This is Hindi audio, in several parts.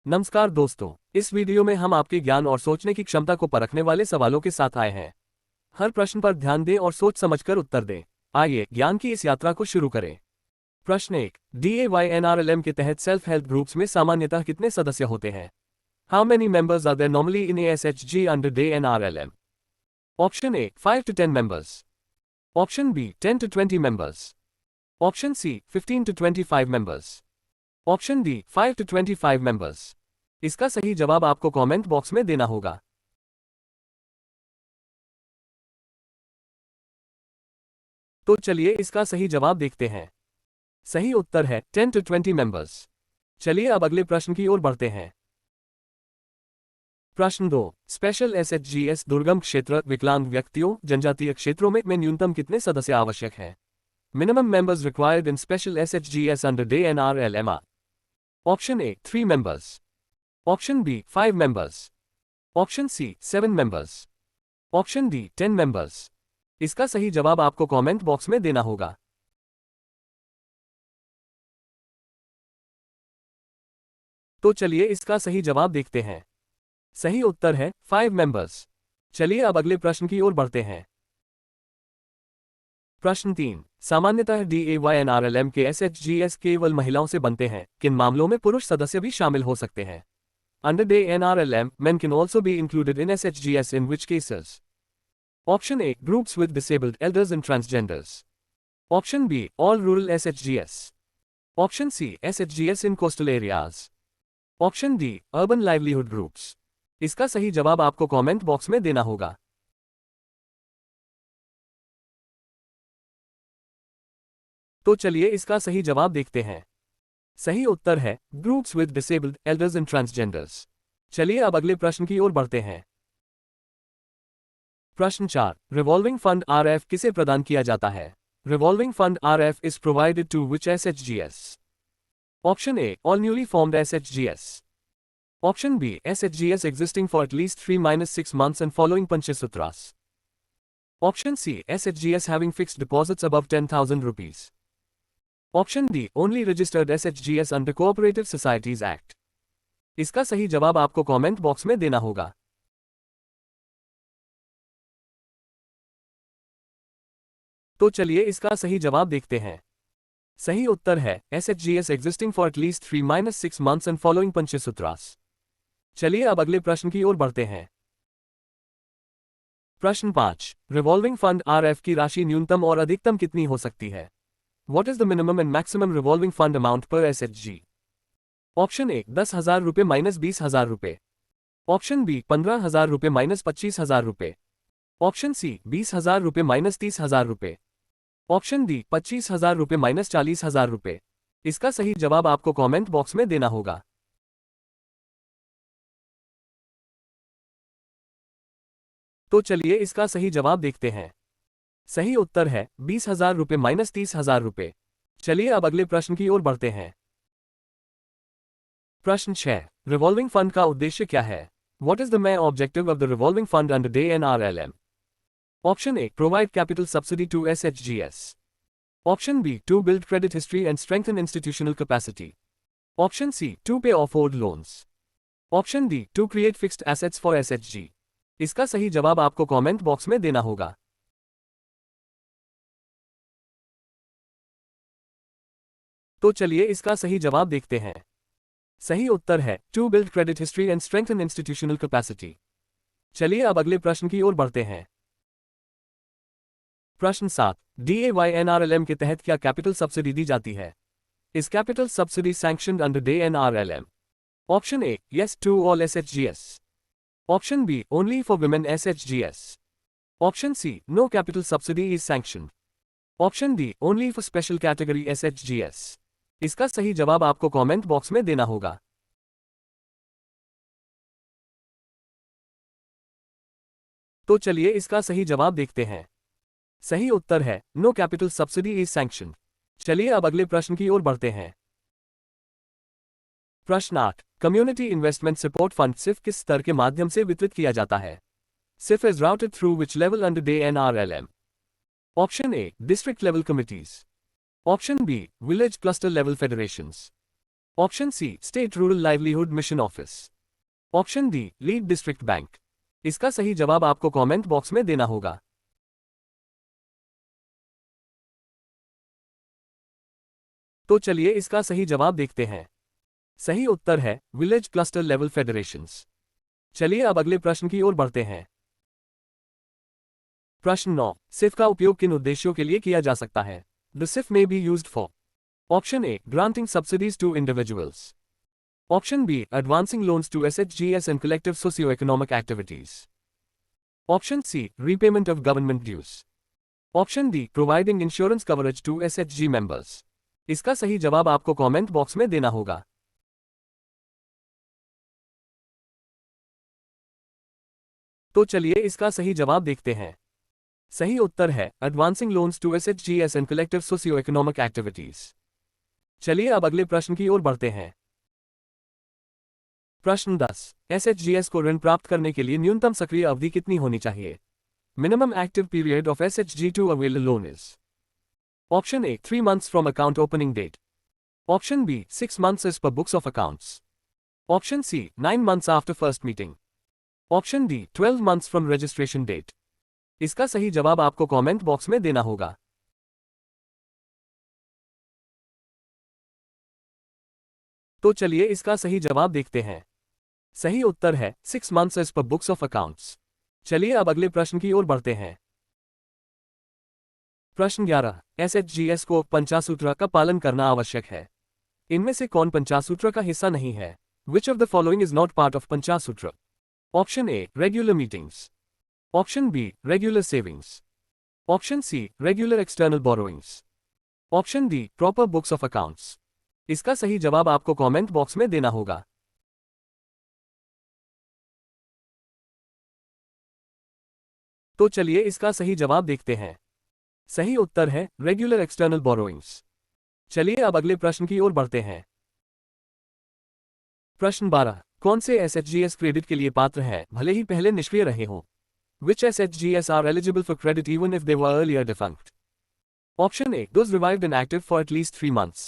नमस्कार दोस्तों, इस वीडियो में हम आपके ज्ञान और सोचने की क्षमता को परखने वाले सवालों के साथ आए हैं। हर प्रश्न पर ध्यान दें और सोच समझकर उत्तर दें। आइए ज्ञान की इस यात्रा को शुरू करें। प्रश्न 1। DAYNRLM के तहत सेल्फ हेल्प ग्रुप्स में सामान्यतः कितने सदस्य होते हैं? How many members are there normally in ASHG under DANRLM? Option A 5 to 10 members. Option B 10 to 20 members. Option C 15 to 25 members. Option D 5 to 25 members. इसका सही जवाब आपको कमेंट बॉक्स में देना होगा। तो चलिए इसका सही जवाब देखते हैं। सही उत्तर है 10 to 20 members. चलिए अब अगले प्रश्न की ओर बढ़ते हैं। प्रश्न 2। स्पेशल SHGS दुर्गम क्षेत्र, विकलांग व्यक्तियों, जनजातीय क्षेत्रों में न्यूनतम कितने सदस्य आवश्यक हैं? Minimum members required in special SHGS under DANRLM are: option A 3 members. Option B 5 members. Option C 7 members. Option D 10 members. इसका सही जवाब आपको कमेंट बॉक्स में देना होगा। तो चलिए इसका सही जवाब देखते हैं। सही उत्तर है 5 members. चलिए अब अगले प्रश्न की ओर बढ़ते हैं। प्रश्न 3। सामान्यतः DAYNRLM के SHGS केवल महिलाओं से बनते हैं, किन मामलों में पुरुष सदस्य भी शामिल हो सकते हैं? Under DANRLM, men can also be included in SHGS, in which cases? Option A, groups with disabled elders and transgenders. Option B, all rural SHGS. Option C, SHGS in coastal areas. Option D, urban livelihood groups. इसका सही जवाब आपको कमेंट बॉक्स में देना होगा। तो चलिए इसका सही जवाब देखते हैं। सही उत्तर है groups with disabled elders and transgenders. चलिए अब अगले प्रश्न की ओर बढ़ते हैं। प्रश्न 4। रिवॉल्विंग फंड RF किसे प्रदान किया जाता है? Revolving fund RF is provided to which SHGS? Option A, all newly formed SHGS. Option B, SHGS existing for at least 3-6 months and following Panchasutras. Option C, SHGS having fixed deposits above 10,000 rupees. Option D, only registered SHGS under cooperative societies act. इसका सही जवाब आपको कमेंट बॉक्स में देना होगा। तो चलिए इसका सही जवाब देखते हैं। सही उत्तर है SHGS existing for at least 3-6 months and following Panchasutras. चलिए अब अगले प्रश्न की ओर बढ़ते हैं। प्रश्न 5। रिवॉल्विंग फंड RF की राशि न्यूनतम और अधिकतम कितनी हो सकती है? What is the minimum and maximum revolving fund amount per SHG? Option A 10,000 रुपये माइनस 20,000 रुपये। ऑप्शन बी 15,000 रुपये माइनस 25,000 रुपये। ऑप्शन सी 20,000 रुपये माइनस 30,000 रुपये। ऑप्शन डी 25,000 रुपये माइनस 40,000 रुपये। इसका सही जवाब आपको कमेंट बॉक्स में देना होगा। तो चलिए इसका सही जवाब देखते हैं। सही उत्तर है 20,000 रुपये माइनस 30,000 रुपये। चलिए अब अगले प्रश्न की ओर बढ़ते हैं। प्रश्न 6। रिवॉल्विंग फंड का उद्देश्य क्या है? What is the main objective of the revolving fund under DANRLM? Option A, provide capital subsidy to SHGS. Option B, to build credit history and strengthen institutional capacity. Option C, to pay off old loans. Option D, to create fixed assets for SHG. इसका सही जवाब आपको कमेंट बॉक्स में देना होगा। तो चलिए इसका सही जवाब देखते हैं। सही उत्तर है to build credit history and strengthen institutional capacity. चलिए अब अगले प्रश्न की ओर बढ़ते हैं। प्रश्न 7। DAYNRLM के तहत क्या कैपिटल सब्सिडी दी जाती है? Is capital subsidy sanctioned under DANRLM? Option A, yes to all SHGS. Option B, only for women SHGS. Option C, no capital subsidy is sanctioned. Option D, only for special category SHGS. इसका सही जवाब आपको कमेंट बॉक्स में देना होगा। तो चलिए इसका सही जवाब देखते हैं। सही उत्तर है no capital subsidy is sanctioned. चलिए अब अगले प्रश्न की ओर बढ़ते हैं। प्रश्न 8। कम्युनिटी इन्वेस्टमेंट सपोर्ट फंड सिर्फ किस स्तर के माध्यम से वितरित किया जाता है? सिर्फ is routed through which level under DANRLM? Option A, district level committees. Option B, village cluster level federations. Option C state rural livelihood mission office. Option D lead district bank. इसका सही जवाब आपको कमेंट बॉक्स में देना होगा। तो चलिए इसका सही जवाब देखते हैं। सही उत्तर है विलेज क्लस्टर लेवल फेडरेशंस। चलिए अब अगले प्रश्न की ओर बढ़ते हैं। प्रश्न 9, सिफ का उपयोग किन उद्देश्यों के लिए किया जा सकता है? The CIF may be used for. Option A granting subsidies to individuals. Option B advancing loans to एसएचजीएस and collective socio economic activities. Option C repayment of government dues. Option D providing insurance coverage to SHG members. इसका सही जवाब आपको कमेंट बॉक्स में देना होगा। तो चलिए इसका सही जवाब देखते हैं। सही उत्तर है एडवांसिंग लोन्स टू एसएचजीएस and collective socio economic activities. चलिए अब अगले प्रश्न की ओर बढ़ते हैं। प्रश्न 10, एसएचजीएस को ऋण प्राप्त करने के लिए न्यूनतम सक्रिय अवधि कितनी होनी चाहिए? Minimum active period of SHG to avail loan is. Option A 3 months from account opening date. Option B 6 months as per books of accounts। Option C 9 months after first meeting. Option D 12 months from registration date. इसका सही जवाब आपको कमेंट बॉक्स में देना होगा। तो चलिए इसका सही जवाब देखते हैं। सही उत्तर है 6 months as per books of accounts। चलिए अब अगले प्रश्न की ओर बढ़ते हैं। प्रश्न 11, एसएचजीएस को पंचासूत्र का पालन करना आवश्यक है। इनमें से कौन पंचासूत्र का हिस्सा नहीं है? Which of the following is not part of Panchasutra? Option A regular meetings. Option B regular savings. Option C regular external borrowings. Option D proper books of accounts. इसका सही जवाब आपको कमेंट बॉक्स में देना होगा। तो चलिए इसका सही जवाब देखते हैं। सही उत्तर है रेगुलर एक्सटर्नल बोरोइंग्स। चलिए अब अगले प्रश्न की ओर बढ़ते हैं। प्रश्न 12, कौन से एसएचजीएस क्रेडिट के लिए पात्र हैं भले ही पहले निष्क्रिय रहे हों? Which SHGs are eligible for credit even if they were earlier defunct? Option A, those revived and active for at least 3 months.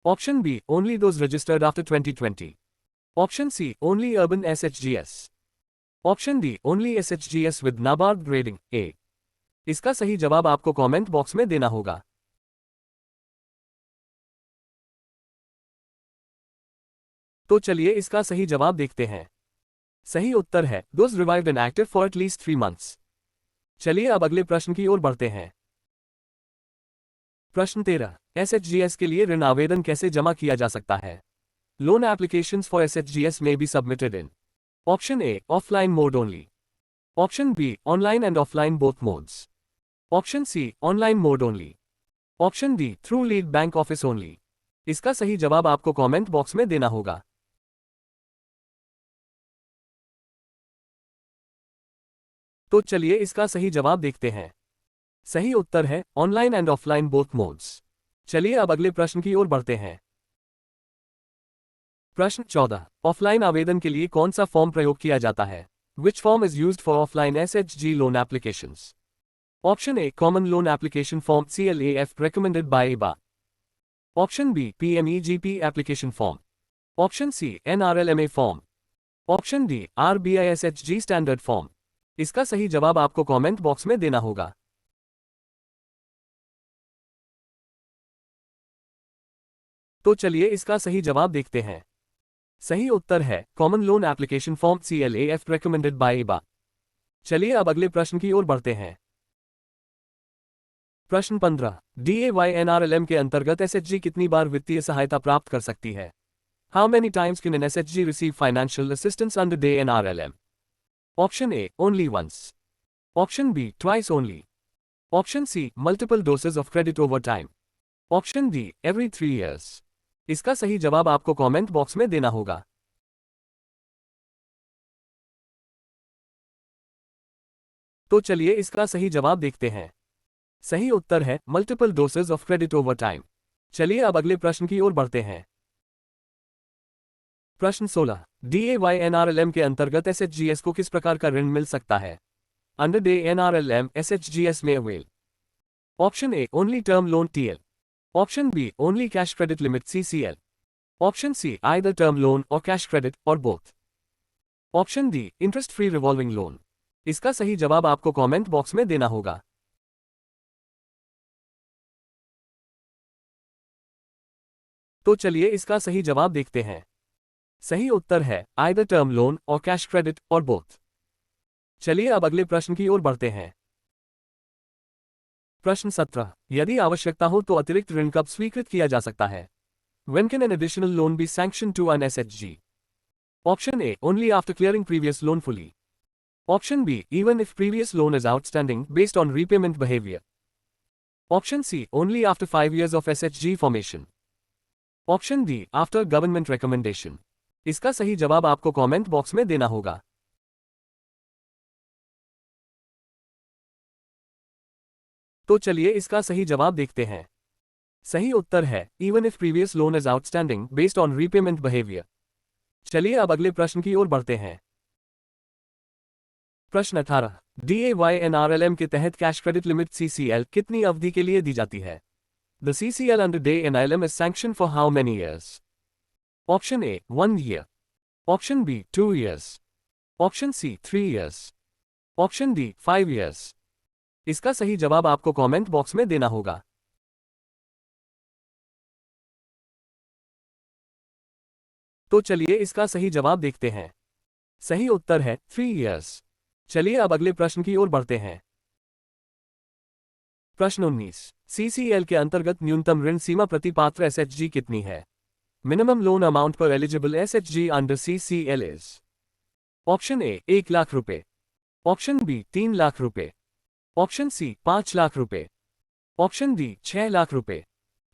Option B, only those registered after 2020. Option C, only urban SHGs. Option D, only SHGs with NABARD grading A. इसका सही जवाब आपको कमेंट बॉक्स में देना होगा। तो चलिए इसका सही जवाब देखते हैं। सही उत्तर है those revived and active for at least 3 months। चलिए अब अगले प्रश्न की ओर बढ़ते हैं। प्रश्न 13, एसएचजीएस के लिए ऋण आवेदन कैसे जमा किया जा सकता है? लोन एप्लीकेशंस फॉर एसएचजीएस may be submitted in option A offline mode only. Option B online and offline both modes. Option C online mode only. Option D through lead bank office only. इसका सही जवाब आपको कमेंट बॉक्स में देना होगा। तो चलिए इसका सही जवाब देखते हैं। सही उत्तर है online and offline both modes. चलिए अब अगले प्रश्न की ओर बढ़ते हैं। प्रश्न 14, ऑफलाइन आवेदन के लिए कौन सा फॉर्म प्रयोग किया जाता है? Which form is used for offline SHG loan applications? Option A common loan application form CLAF recommended by EBA। Option B PMEGP application form. Option C NRLMA form. Option D RBI SHG standard form. इसका सही जवाब आपको कमेंट बॉक्स में देना होगा। तो चलिए इसका सही जवाब देखते हैं। सही उत्तर है common loan application form CLAF recommended by EBA। चलिए अब अगले प्रश्न की ओर बढ़ते हैं। प्रश्न 15, DAYNRLM के अंतर्गत एसएचजी कितनी बार वित्तीय सहायता प्राप्त कर सकती है? How many times can an SHG receive financial assistance under DANRLM? Option A only once. Option B twice only. Option C multiple doses of credit over time. Option D every 3 years। इसका सही जवाब आपको कमेंट बॉक्स में देना होगा। तो चलिए इसका सही जवाब देखते हैं। सही उत्तर है multiple doses of credit over time. चलिए अब अगले प्रश्न की ओर बढ़ते हैं। प्रश्न 16, DAYNRLM के अंतर्गत एसएचजीएस को किस प्रकार का ऋण मिल सकता है? अंडर DANRLM एसएचजीएस में avail. Option A only term loan TL। Option B only cash credit limit CCL। Option C either term loan और कैश क्रेडिट और both. Option D interest free revolving loan. इसका सही जवाब आपको कमेंट बॉक्स में देना होगा। तो चलिए इसका सही जवाब देखते हैं। सही उत्तर है आइदर टर्म लोन और कैश क्रेडिट और बोथ। चलिए अब अगले प्रश्न की ओर बढ़ते हैं। प्रश्न 17, यदि आवश्यकता हो तो अतिरिक्त ऋण कब स्वीकृत किया जा सकता है? When can an additional loan be sanctioned to an SHG? Option A, only after clearing previous loan fully. Option B, even if previous loan is outstanding based on repayment behavior. Option C, only after 5 years of SHG formation. Option D, after government recommendation. इसका सही जवाब आपको कमेंट बॉक्स में देना होगा। तो चलिए इसका सही जवाब देखते हैं। सही उत्तर है even if previous loan is outstanding based on repayment behaviour. चलिए अब अगले प्रश्न की ओर बढ़ते हैं। प्रश्न 18, DAYNRLM के तहत कैश क्रेडिट लिमिट CCL कितनी अवधि के लिए दी जाती है? The CCL under DAYNRLM is sanctioned for how many years? Option A, 1 year. Option B, 2 years. Option C, 3 years. Option D, 5 years. इसका सही जवाब आपको कमेंट बॉक्स में देना होगा। तो चलिए इसका सही जवाब देखते हैं। सही उत्तर है 3 years। चलिए अब अगले प्रश्न की ओर बढ़ते हैं। प्रश्न 19, CCL के अंतर्गत न्यूनतम ऋण सीमा प्रति पात्र SHG कितनी है? Minimum loan amount per eligible SHG under CCL is. Option A 1 lakh रुपए। ऑप्शन बी 3 लाख रुपए। ऑप्शन सी 5 लाख रुपए। ऑप्शन डी 6 लाख रुपए।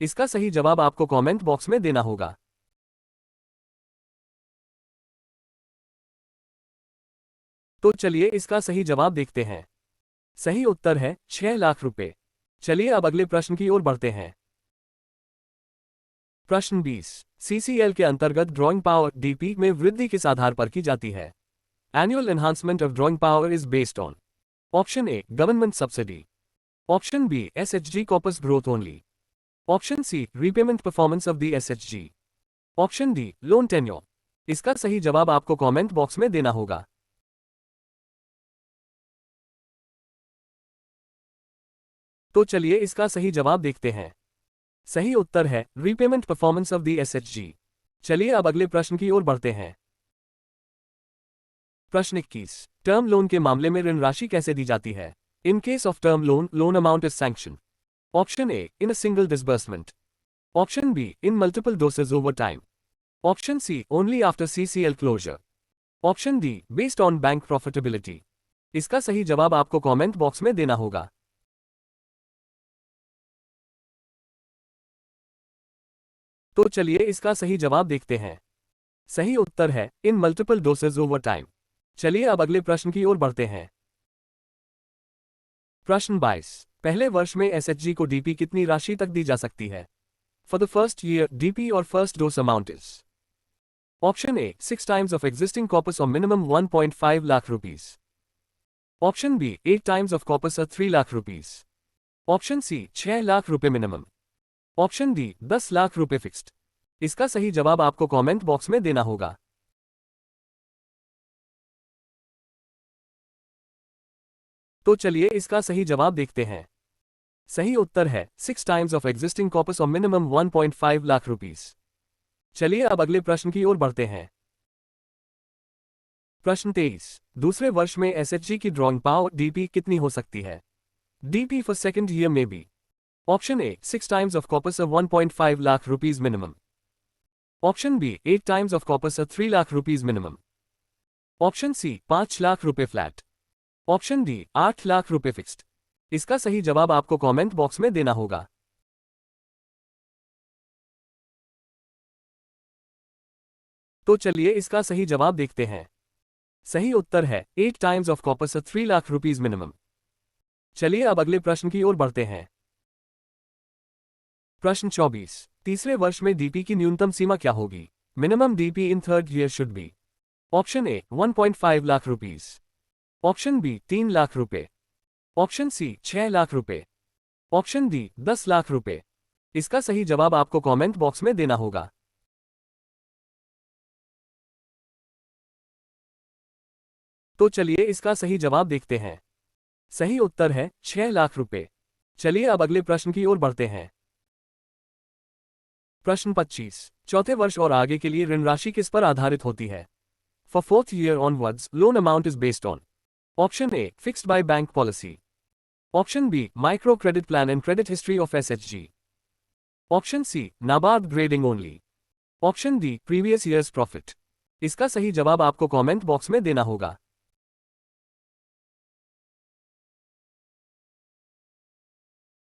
इसका सही जवाब आपको कमेंट बॉक्स में देना होगा। तो चलिए इसका सही जवाब देखते हैं। सही उत्तर है 6 लाख रुपए। चलिए अब अगले प्रश्न की ओर बढ़ते हैं। प्रश्न 20, CCL के अंतर्गत ड्राइंग पावर DP में वृद्धि किस आधार पर की जाती है? Annual enhancement of drawing power is based on. Option A government subsidy. Option B SHG corpus growth only. Option C repayment performance of the SHG। Option D loan tenure. इसका सही जवाब आपको कमेंट बॉक्स में देना होगा। तो चलिए इसका सही जवाब देखते हैं। सही उत्तर है repayment performance of the SHG। चलिए अब अगले प्रश्न की ओर बढ़ते हैं। प्रश्न 21, टर्म लोन के मामले में ऋण राशि कैसे दी जाती है? In case of term loan, loan amount is sanction. Option A in a single disbursement. Option B in multiple doses over time. Option C only after CCL closure. Option D based on bank profitability. इसका सही जवाब आपको कमेंट बॉक्स में देना होगा। तो चलिए इसका सही जवाब देखते हैं। सही उत्तर है इन मल्टीपल डोसेज ओवर टाइम। चलिए अब अगले प्रश्न की ओर बढ़ते हैं। प्रश्न 22, पहले वर्ष में SHG को DP कितनी राशि तक दी जा सकती है? For the first year DP और first dose amount is. Option A 6 times of existing corpus और minimum 1.5 lakh rupees. Option B 8 times of corpus और 3 lakh rupees. Option C 6 lakh रुपए मिनिमम। ऑप्शन डी 10 लाख रुपए फिक्स्ड। इसका सही जवाब आपको कमेंट बॉक्स में देना होगा। तो चलिए इसका सही जवाब देखते हैं। सही उत्तर है 6 times ऑफ एग्जिस्टिंग कॉर्पस और मिनिमम 1.5 लाख रुपीज। चलिए अब अगले प्रश्न की ओर बढ़ते हैं। प्रश्न 23, दूसरे वर्ष में SHG की ड्रॉइंग पावर DP कितनी हो सकती है? DP फॉर सेकेंड ईयर में बी। Option A 6 times of corpus और 1.5 lakh rupees minimum. Option B 8 times of corpus और 3 lakh rupees minimum. Option C 5 lakh रुपए फ्लैट। ऑप्शन डी 8 लाख रुपए फिक्स्ड। इसका सही जवाब आपको कमेंट बॉक्स में देना होगा। तो चलिए इसका सही जवाब देखते हैं। सही उत्तर है 8 times ऑफ कॉर्पस और 3 लाख रुपीज मिनिमम। चलिए अब अगले प्रश्न की ओर बढ़ते हैं। प्रश्न 24, तीसरे वर्ष में DP की न्यूनतम सीमा क्या होगी? Minimum DP in third year should be. Option A 1.5 lakh rupees. Option B 3 lakh रुपए। ऑप्शन सी 6 लाख रुपए। ऑप्शन डी 10 लाख रुपए। इसका सही जवाब आपको कमेंट बॉक्स में देना होगा। तो चलिए इसका सही जवाब देखते हैं। सही उत्तर है 6 लाख रुपए। चलिए अब अगले प्रश्न की ओर बढ़ते हैं। प्रश्न 25। चौथे वर्ष और आगे के लिए ऋण राशि किस पर आधारित होती है? For fourth year onwards loan amount is based on option A fixed by bank policy, option B micro credit plan and credit history of SHG, option C NABARD grading only, option D previous years profit. इसका सही जवाब आपको कमेंट बॉक्स में देना होगा।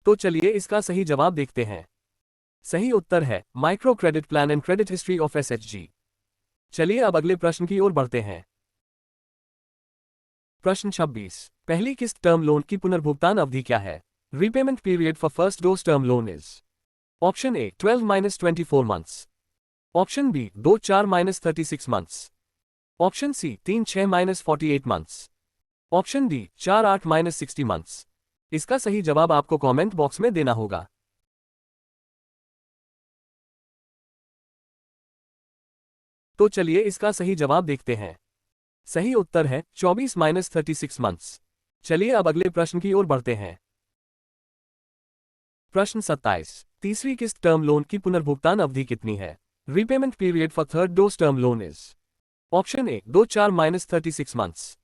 तो चलिए इसका सही जवाब देखते हैं। सही उत्तर है micro credit plan and credit history of SHG. चलिए अब अगले प्रश्न की ओर बढ़ते हैं। प्रश्न 26। पहली किस्त टर्म लोन की पुनर्भुगतान अवधि क्या है? Repayment period for first dose term loan is option A 12-24 months, option B 2-4-36 months, option C 3-6-48 months, option D 4-8-60 months. इसका सही जवाब आपको कमेंट बॉक्स में देना होगा। तो चलिए इसका सही जवाब देखते हैं। सही उत्तर है 24-36 मंथ्स। चलिए अब अगले प्रश्न की ओर बढ़ते हैं। प्रश्न 27। तीसरी किस्त टर्म लोन की पुनर्भुगतान अवधि कितनी है? Repayment period for third dose term loan is option A 2-4-36 months,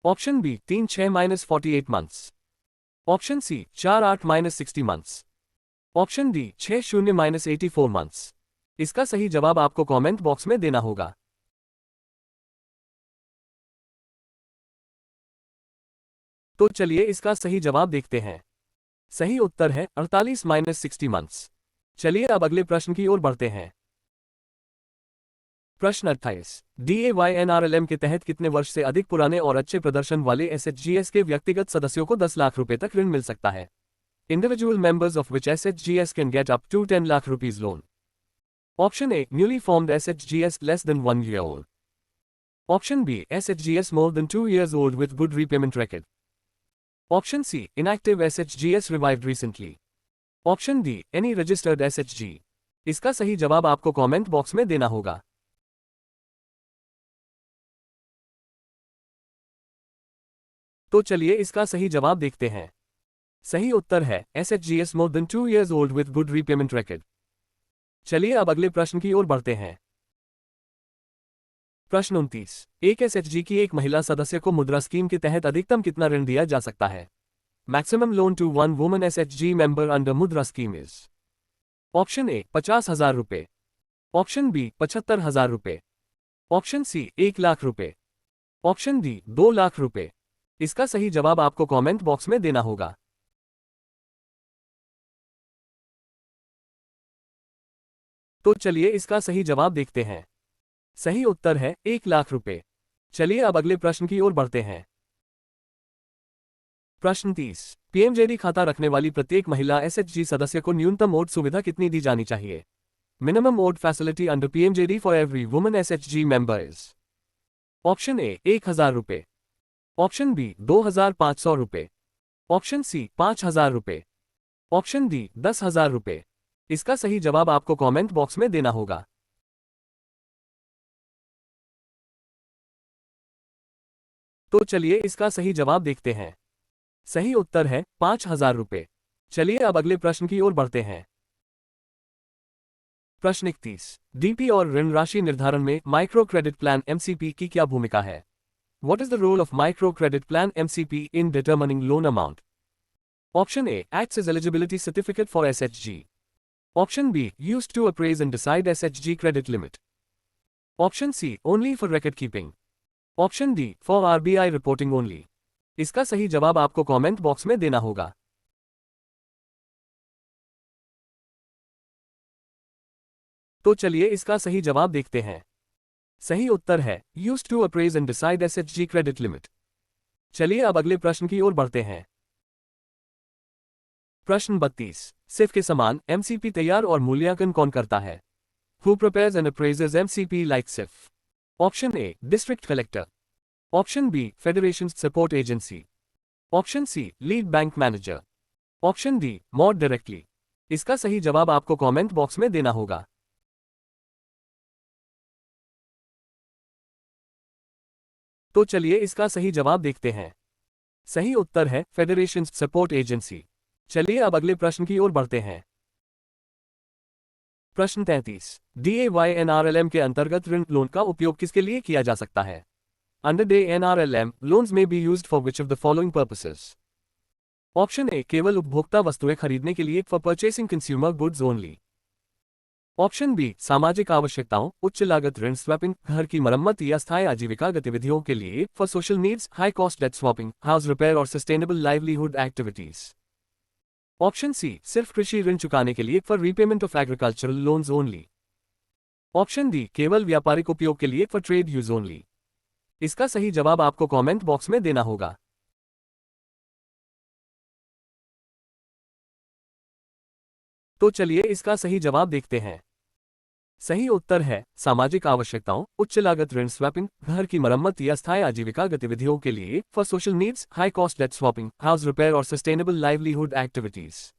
option B 3-6-48 months, option C 4-8-60 months, option D 6-0-84 months. इसका सही जवाब आपको कमेंट बॉक्स में देना होगा। तो चलिए इसका सही जवाब देखते हैं। सही उत्तर है 48-60 मंथ्स। चलिए अब अगले प्रश्न की ओर बढ़ते हैं। प्रश्न 28। DAYNRLM के तहत कितने वर्ष से अधिक पुराने और अच्छे प्रदर्शन वाले SHGS के व्यक्तिगत सदस्यों को 10 लाख रुपए तक ऋण मिल सकता है? Individual members of which SHGS can get up to 10 lakh rupees loan. Option A newly formed SHGS less than 1 year old, option B SHGS मोर देन 2 years old with good repayment record, option C inactive SHGS revived recently, option D any registered SHG। इसका सही जवाब आपको कमेंट बॉक्स में देना होगा। तो चलिए इसका सही जवाब देखते हैं। सही उत्तर है SHGS मोर देन 2 years old with good repayment record। चलिए अब अगले प्रश्न की ओर बढ़ते हैं। प्रश्न 29। एक SHG की एक महिला सदस्य को मुद्रा स्कीम के तहत अधिकतम कितना ऋण दिया जा सकता है? Maximum loan to one woman SHG member under Mudra scheme is option A 50,000 रुपए, ऑप्शन बी 75,000 रुपए, ऑप्शन सी 1 लाख रुपए, ऑप्शन डी 2 लाख रुपए। इसका सही जवाब आपको कमेंट बॉक्स में देना होगा। तो चलिए इसका सही जवाब देखते हैं। सही उत्तर है 1 लाख रुपए। चलिए अब अगले प्रश्न की ओर बढ़ते हैं। प्रश्न 30। PMJD खाता रखने वाली प्रत्येक महिला SHG सदस्य को न्यूनतम ओट सुविधा कितनी दी जानी चाहिए? Minimum OD facility under PMJD for every woman SHG member is option A 1,000 रुपए, ऑप्शन बी 2,500 रुपए, ऑप्शन सी 5,000 रुपए, ऑप्शन डी 10,000 रुपए। इसका सही जवाब आपको कमेंट बॉक्स में देना होगा। तो चलिए इसका सही जवाब देखते हैं। सही उत्तर है 5,000 रुपए। चलिए अब अगले प्रश्न की ओर बढ़ते हैं। प्रश्न 31। DP और ऋण राशि निर्धारण में माइक्रो क्रेडिट प्लान MCP की क्या भूमिका है? What is the role of micro credit plan MCP in determining loan amount? Option A acts as eligibility certificate for SHG. Option B used to appraise and decide SHG credit limit. Option C only for record keeping. Option D for RBI reporting only. इसका सही जवाब आपको कमेंट बॉक्स में देना होगा। तो चलिए इसका सही जवाब देखते हैं। सही उत्तर है used to appraise and decide SHG credit limit. चलिए अब अगले प्रश्न की ओर बढ़ते हैं। प्रश्न 32। सिर्फ के समान MCP तैयार और मूल्यांकन कौन करता है? Who prepares and appraises MCP like SIF? Option A district collector, option B federation support agency, option C lead bank manager, option D mod directly. इसका सही जवाब आपको कमेंट बॉक्स में देना होगा। तो चलिए इसका सही जवाब देखते हैं। सही उत्तर है फेडरेशन सपोर्ट एजेंसी। चलिए अब अगले प्रश्न की ओर बढ़ते हैं। प्रश्न 33। DAYNRLM के अंतर्गत ऋण लोन का उपयोग किसके लिए किया जा सकता है? Under DANRLM, loans may be used for which of the following purposes? Option A, केवल उपभोक्ता वस्तुएं खरीदने के लिए, for purchasing consumer goods only. Option B, सामाजिक आवश्यकताओं, उच्च लागत ऋण स्वैपिंग, घर की मरम्मत या स्थायी आजीविका गतिविधियों के लिए, for social needs, high cost debt swapping, house repair और sustainable livelihood activities. Option C, सिर्फ कृषि ऋण चुकाने के लिए, for repayment of agricultural loans only. Option D, केवल व्यापारिक उपयोग के लिए, फॉर ट्रेड यूज ओनली। इसका सही जवाब आपको कमेंट बॉक्स में देना होगा। तो चलिए इसका सही जवाब देखते हैं। सही उत्तर है सामाजिक आवश्यकताओं, उच्च लागत ऋण स्वैपिंग, घर की मरम्मत या स्थायी आजीविका गतिविधियों के लिए, for social needs, high cost debt swapping, house repair और सस्टेनेबल लाइवलीहुड एक्टिविटीज।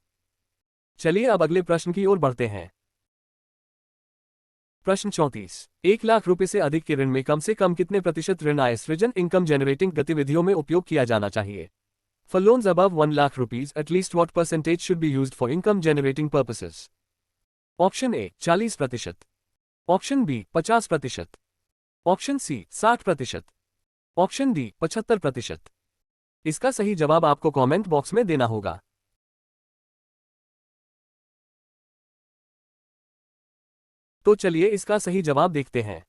चलिए अब अगले प्रश्न की ओर बढ़ते हैं। प्रश्न 34। 1 लाख रुपए से अधिक के ऋण में कम से कम कितने प्रतिशत ऋण आय सृजन इनकम जनरेटिंग गतिविधियों में उपयोग किया जाना चाहिए? For loans above 1 lakh rupees, at least what percentage should be used for income generating purposes? Option A 40%, option B 50%, option C 60%, option D 75%। इसका सही जवाब आपको कमेंट बॉक्स में देना होगा। तो चलिए इसका सही जवाब देखते हैं।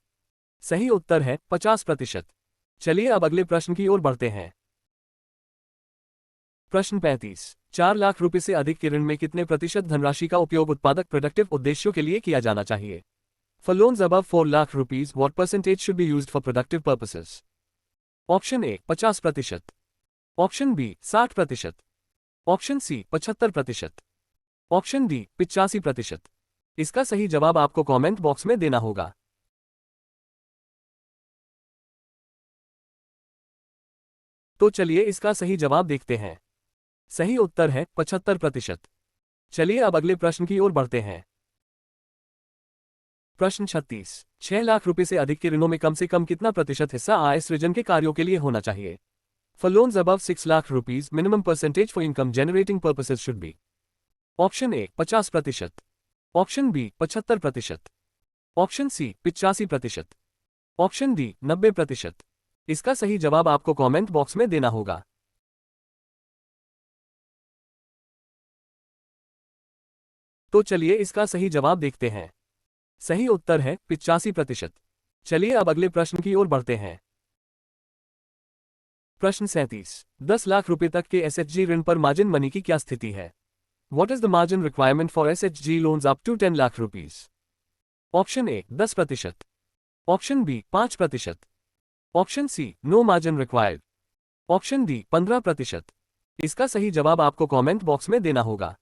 सही उत्तर है 50%। चलिए अब अगले प्रश्न की ओर बढ़ते हैं। प्रश्न 35। 4 लाख रुपए से अधिक के ऋण में कितने प्रतिशत धनराशि का उपयोग उत्पादक प्रोडक्टिव उद्देश्यों के लिए किया जाना चाहिए? For loans above 4 lakh rupees, what percentage should be used for productive purposes? Option A 50%, option B 60%, option C 75%, option D 85%। इसका सही जवाब आपको कमेंट बॉक्स में देना होगा। तो चलिए इसका सही जवाब देखते हैं। सही उत्तर है 75%। चलिए अब अगले प्रश्न की ओर बढ़ते हैं। प्रश्न 36। 6 लाख रुपए से अधिक के ऋणों में कम से कम कितना प्रतिशत हिस्सा आय सृजन के कार्यों के लिए होना चाहिए? For loans above 6 lakh rupees, minimum percentage for income generating purposes should be? Option A 50%, option B 75%, option C 85%, option D 90%। इसका सही जवाब आपको कमेंट बॉक्स में देना होगा। तो चलिए इसका सही जवाब देखते हैं। सही उत्तर है 85%। चलिए अब अगले प्रश्न की ओर बढ़ते हैं। प्रश्न 37। 10 लाख रुपए तक के एसएचजी ऋण पर मार्जिन मनी की क्या स्थिति है? What is the margin requirement for SHG loans up to 10 lakh rupees? Option A 10%, option B 5%, option C no margin required, option D 15%। इसका सही जवाब आपको कमेंट बॉक्स में देना होगा।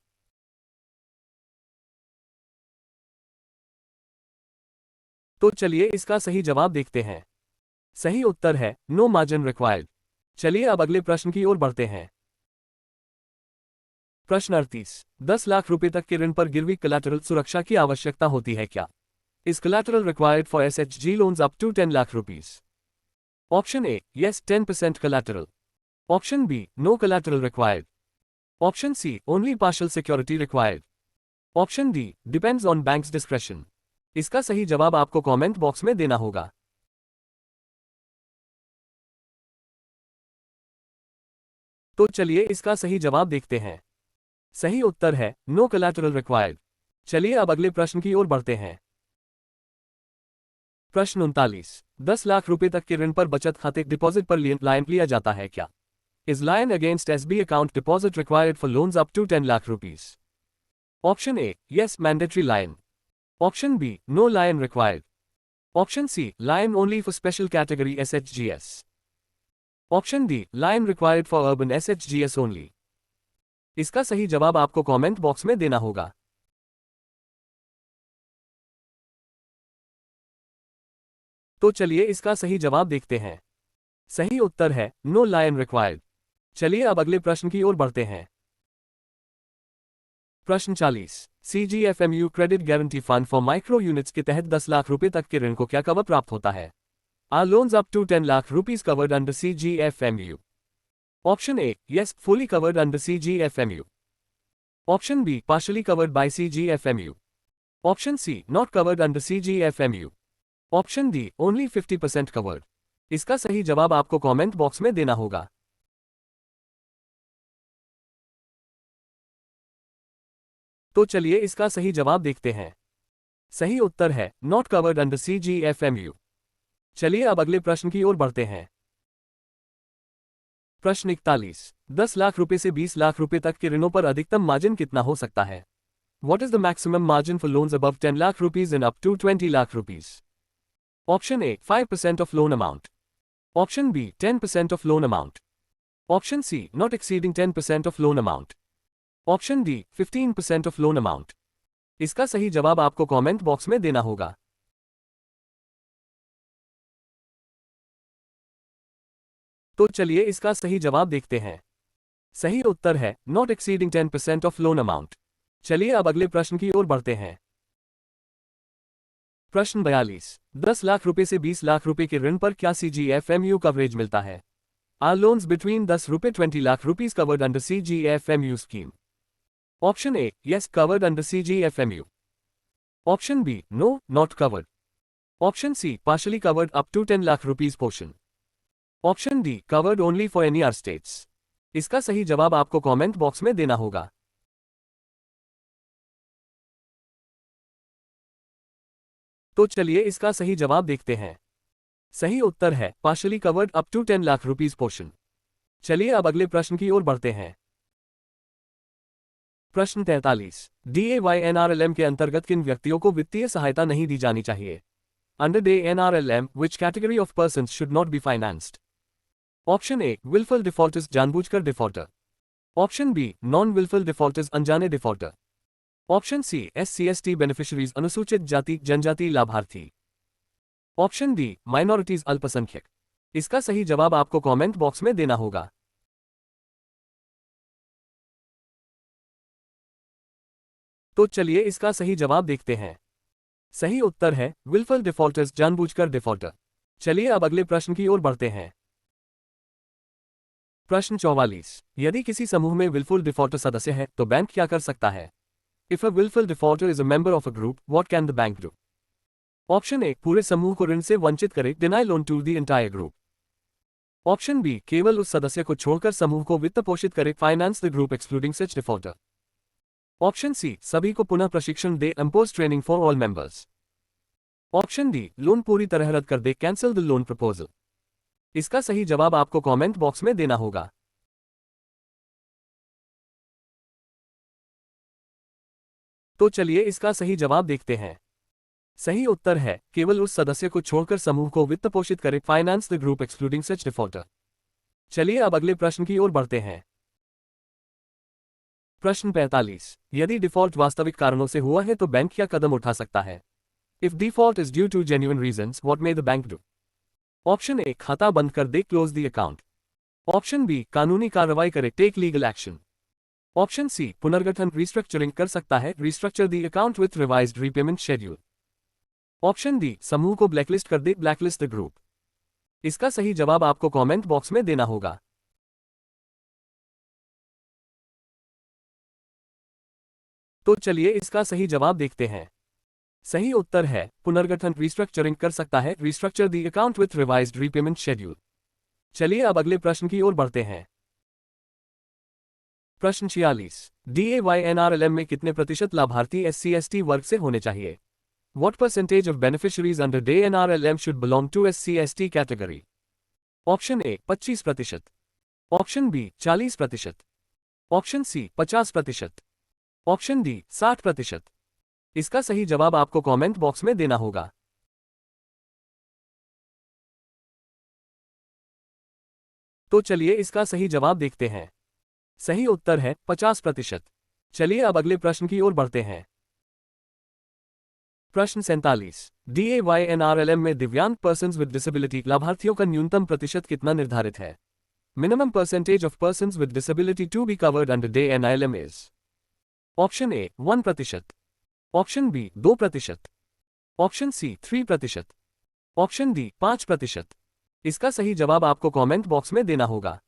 तो चलिए इसका सही जवाब देखते हैं। सही उत्तर है नो मार्जिन रिक्वायर्ड। चलिए अब अगले प्रश्न की ओर बढ़ते हैं। प्रश्न 38। 10 लाख रुपए तक के ऋण पर गिरवी कोलैटरल सुरक्षा की आवश्यकता होती है क्या? Is collateral required for SHG loans up to 10 lakh rupees? Option A yes 10% collateral, option B no collateral required, option C only partial security required, option D depends on bank's discretion. इसका सही जवाब आपको कमेंट बॉक्स में देना होगा। तो चलिए इसका सही जवाब देखते हैं। सही उत्तर है नो कोलैटरल रिक्वायर्ड। चलिए अब अगले प्रश्न की ओर बढ़ते हैं। प्रश्न 39। 10 लाख रुपए तक के ऋण पर बचत खाते डिपॉजिट पर लाइन लिया जाता है क्या? Is line against SB account deposit required for loans up to 10 lakh rupees? Option A yes mandatory line, option B no line required, option C line only for special category एसएचजीएस, option D line required for urban एसएचजीएस only. इसका सही जवाब आपको कमेंट बॉक्स में देना होगा। तो चलिए इसका सही जवाब देखते हैं। सही उत्तर है नो लाइन रिक्वायर्ड। चलिए अब अगले प्रश्न की ओर बढ़ते हैं। प्रश्न 40। CGFMU credit guarantee fund for micro units के तहत 10 लाख रुपए तक के ऋण को क्या कवर प्राप्त होता है? Are loans up to 10 lakh rupees covered under CGFMU? Option A, yes, fully covered under CGFMU. Option B, partially covered by CGFMU. Option C, not covered under CGFMU. Option D, only 50% covered. इसका सही जवाब आपको कमेंट बॉक्स में देना होगा। तो चलिए इसका सही जवाब देखते हैं। सही उत्तर है नॉट कवर्ड अंडर CGFMU। चलिए अब अगले प्रश्न की ओर बढ़ते हैं। प्रश्न 41। 10 लाख रुपए से 20 लाख रुपए तक के ऋणों पर अधिकतम मार्जिन कितना हो सकता है? What is the maximum margin for loans above 10 lakh rupees and up to 20 lakh rupees? Option A, 5% of loan amount. Option B, 10% of loan amount. Option C, not exceeding 10% of loan amount. Option D, 15% of loan amount. इसका सही जवाब आपको कमेंट बॉक्स में देना होगा। तो चलिए इसका सही जवाब देखते हैं। सही उत्तर है not exceeding 10% of loan amount. चलिए अब अगले प्रश्न की ओर बढ़ते हैं। प्रश्न 42। 10 लाख रुपए से 20 लाख रुपए के ऋण पर क्या CGFMU कवरेज मिलता है? Are loans between 10 रुपए 20 lakh rupees covered under CGFMU scheme? Option A, yes, covered under CGFMU. Option B, no, not covered. Option C, partially covered up to 10 lakh rupees portion. Option D, covered only for NER states. इसका सही जवाब आपको कमेंट बॉक्स में देना होगा। तो चलिए इसका सही जवाब देखते हैं। सही उत्तर है partly covered up to 10 lakh rupees portion. चलिए अब अगले प्रश्न की ओर बढ़ते हैं। प्रश्न 43। DAYNRLM के अंतर्गत किन व्यक्तियों को वित्तीय सहायता नहीं दी जानी चाहिए? Under DANRLM, which category of persons should not be financed? Option A, wilful defaulters जानबूझकर defaulter. Option B, non wilful defaulters अनजाने defaulter. Option C, SC/ST beneficiaries अनुसूचित जाति जनजाति लाभार्थी। ऑप्शन डी, माइनॉरिटीज अल्पसंख्यक। इसका सही जवाब आपको कमेंट बॉक्स में देना होगा। तो चलिए इसका सही जवाब देखते हैं। सही उत्तर है विलफुल डिफॉल्टर्स जानबूझकर डिफॉल्टर। चलिए अब अगले प्रश्न की ओर बढ़ते हैं। प्रश्न 44। यदि किसी समूह में विलफुल डिफॉल्टर सदस्य है तो बैंक क्या कर सकता है? If a wilful defaulter is a member of a group, what can the bank do? Option A, पूरे समूह को ऋण से वंचित करे, deny loan to the entire group. Option B, केवल उस सदस्य को छोड़कर समूह को वित्त पोषित करे, finance the group excluding such defaulter. Option C, सभी को पुनः प्रशिक्षण दे, impose training for all members. Option D, loan पूरी तरह रद्द कर दे, कैंसिल द लोन प्रपोजल। इसका सही जवाब आपको कमेंट बॉक्स में देना होगा। तो चलिए इसका सही जवाब देखते हैं। सही उत्तर है केवल उस सदस्य को छोड़कर समूह को वित्त पोषित करे, finance the group excluding such defaulter. चलिए अब अगले प्रश्न की ओर बढ़ते हैं। प्रश्न 45। यदि डिफॉल्ट वास्तविक कारणों से हुआ है तो बैंक क्या कदम उठा सकता है? If default is due to genuine reasons, what may the bank do? Option A, खाता बंद कर दे, close the account. Option B, कानूनी कार्रवाई करे, take legal action. Option C, पुनर्गठन रिस्ट्रक्चरिंग कर सकता है, restructure the account with revised repayment schedule. Option D, समूह को ब्लैकलिस्ट कर दे, ब्लैकलिस्ट द ग्रुप। इसका सही जवाब आपको कमेंट बॉक्स में देना होगा। तो चलिए इसका सही जवाब देखते हैं। सही उत्तर है पुनर्गठन रिस्ट्रक्चरिंग कर सकता है, restructure the account with revised repayment schedule. चलिए अब अगले प्रश्न की ओर बढ़ते हैं। प्रश्न 46। DAYNRLM में कितने प्रतिशत लाभार्थी SC/ST वर्ग से होने चाहिए? What percentage of beneficiaries under DANRLM should belong to SC/ST category? Option A, 25%। Option B, 40%। Option C, 50%। Option D, 60%। इसका सही जवाब आपको कमेंट बॉक्स में देना होगा। तो चलिए इसका सही जवाब देखते हैं। सही उत्तर है 50%। चलिए अब अगले प्रश्न की ओर बढ़ते हैं। प्रश्न 47। DAYNRLM में दिव्यांग पर्सन्स विद डिसेबिलिटी लाभार्थियों का न्यूनतम प्रतिशत कितना निर्धारित है? Minimum percentage of persons with disability to be covered under DANRLM is? Option A, 1%। Option B, 2%। Option C, 3%। Option D 5%। इसका सही जवाब आपको कमेंट बॉक्स में देना होगा।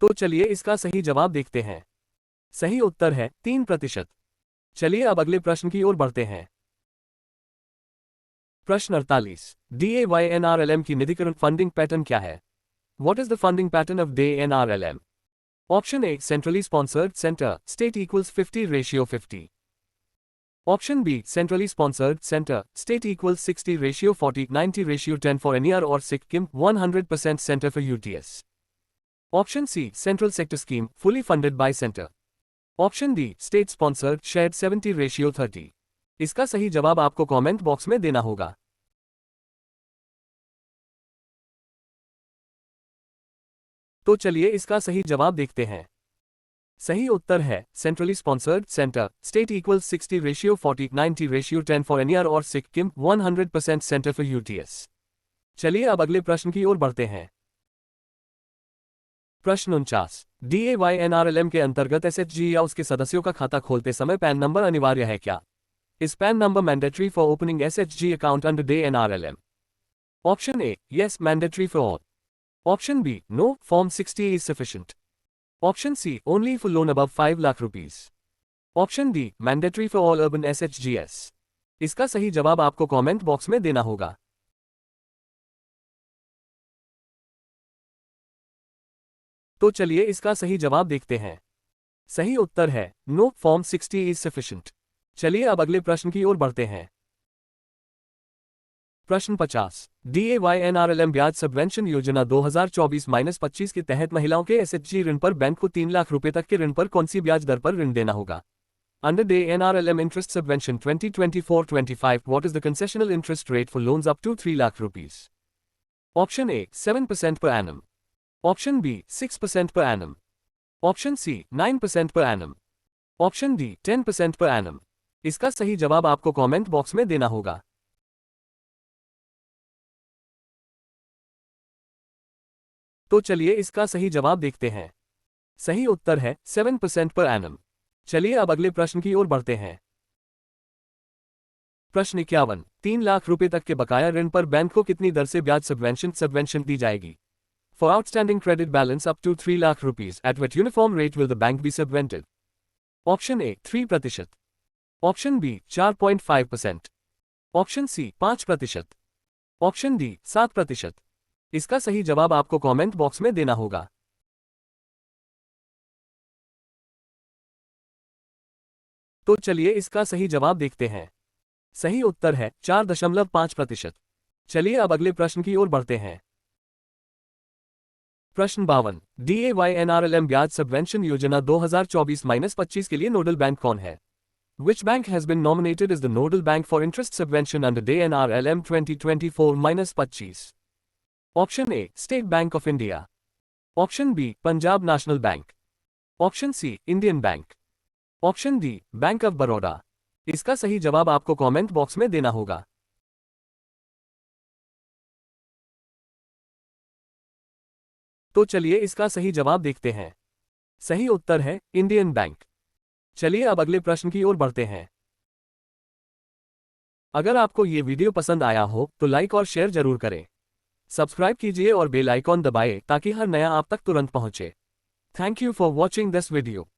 तो चलिए इसका सही जवाब देखते हैं। सही उत्तर है 3%। चलिए अब अगले प्रश्न की ओर बढ़ते हैं। प्रश्न 48। DAYNRLM की निधिकरण फंडिंग पैटर्न क्या है? What is the funding pattern of DANRLM? Option A, centrally sponsored center, state equals 50:50. Option B, centrally sponsored center, state equals 60:40, 90:10 for NER or Sikkim, 100% center for UTS. Option C, central sector scheme, fully funded by center. Option D, state sponsored, shared 70:30. इसका सही जवाब आपको कमेंट बॉक्स में देना होगा। तो चलिए इसका सही जवाब देखते हैं। सही उत्तर है centrally sponsored centre, state equals 60:40, 90:10 for NER और सिक्किम, 100% सेंटर फॉर UTS। चलिए अब अगले प्रश्न की ओर बढ़ते हैं। प्रश्न 49। DAYNRLM के अंतर्गत SHG या उसके सदस्यों का खाता खोलते समय पैन नंबर अनिवार्य है क्या? Is pan number mandatory for opening SHG account under DANRLM? Option A, yes, mandatory for all. Option B, no, Form 60 is sufficient. Option C, only for loan above 5 lakh rupees. Option D, mandatory for all urban SHGs. इसका सही जवाब आपको कमेंट बॉक्स में देना होगा। तो चलिए इसका सही जवाब देखते हैं। सही उत्तर है नो, Form 60 is sufficient. चलिए अब अगले प्रश्न की ओर बढ़ते हैं। प्रश्न 50। DAYNRLM ब्याज सबवेंशन योजना 2024-25 के तहत महिलाओं के SHG ऋण पर बैंक को 3 लाख रुपए तक के ऋण पर कौन सी ब्याज दर पर ऋण देना होगा? Under DANRLM interest subvention 2024-25, what is the concessional interest rate for loans up to 3 lakh rupees? Option A, 7% per annum. Option B, 6% per annum. Option C, 9% per annum. Option D, 10% per annum. इसका सही जवाब आपको कमेंट बॉक्स में देना होगा। तो चलिए इसका सही जवाब देखते हैं। सही उत्तर है 7% पर एनम। चलिए अब अगले प्रश्न की ओर बढ़ते हैं। प्रश्न 51। 3 लाख रुपए तक के बकाया ऋण पर बैंक को कितनी दर से ब्याज सबवेंशन दी जाएगी? For outstanding credit balance up to 3 lakh rupees, at what uniform rate will the bank be subvented? Option A, 3%। Option B, 4.5%। Option C, 5%। Option D, 7%। इसका सही जवाब आपको कमेंट बॉक्स में देना होगा। तो चलिए इसका सही जवाब देखते हैं। सही उत्तर है 4.5%। चलिए अब अगले प्रश्न की ओर बढ़ते हैं। प्रश्न 52। DAYNRLM ब्याज सबवेंशन योजना 2024-25 के लिए नोडल बैंक कौन है? Which bank has been nominated as the nodal bank for interest subvention under DANRLM 2024-25? Option A, State Bank of India. Option B, Punjab National Bank. Option C, Indian Bank. Option D, Bank of Baroda. इसका सही जवाब आपको कमेंट बॉक्स में देना होगा। तो चलिए इसका सही जवाब देखते हैं। सही उत्तर है इंडियन बैंक। चलिए अब अगले प्रश्न की ओर बढ़ते हैं। अगर आपको ये वीडियो पसंद आया हो तो लाइक और शेयर जरूर करें। सब्सक्राइब कीजिए और बेल आइकॉन दबाएं ताकि हर नया आप तक तुरंत पहुंचे। Thank you for watching this video.